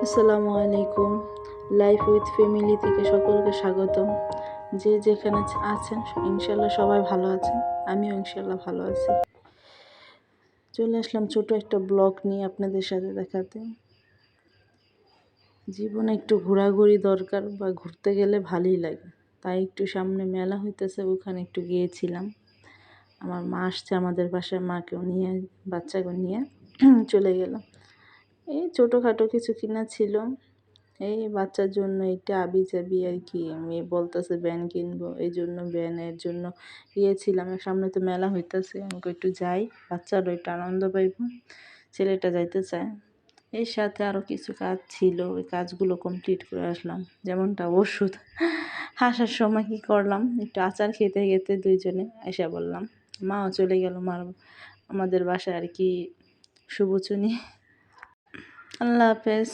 আসসালামু আলাইকুম। Life with family থেকে সকলকে স্বাগতম। যে যেখানে আছেন ইনশাল্লাহ সবাই ভালো আছেন, আমিও ইনশাল্লাহ ভালো আছি। চলে আসলাম ছোট একটা ব্লগ নিয়ে আপনাদের সাথে দেখাতে। জীবনে একটু ঘোরাঘুরি দরকার, বা ঘুরতে গেলে ভালোই লাগে। তাই একটু সামনে মেলা হইতেছে, ওখানে একটু গিয়েছিলাম। আমার মা আসছে আমাদের বাসায়, মাকেও নিয়ে বাচ্চাকে নিয়ে চলে গেলাম। এই ছোটোখাটো কিছু কিনা ছিল, এই বাচ্চার জন্য একটা আবি-যাবি আর কি। মেয়ে বলতেছে ব্যান কিনবো, এই জন্য ব্যানের জন্য গিয়েছিলাম। সামনে তো মেলা হইতেছে, আমাকে একটু যাই, বাচ্চারও একটু আনন্দ পাইব। ছেলেটা যাইতে চায়। এর সাথে আরও কিছু কাজ ছিল, ওই কাজগুলো কমপ্লিট করে আসলাম। যেমনটা ওষুধ, আসার সময় কী করলাম, একটু আচার খেতে খেতে দুইজনে এসে বললাম, মাও চলে গেল আমাদের বাসায় আর কি শুভচুনি। আল্লাহ হাফেজ।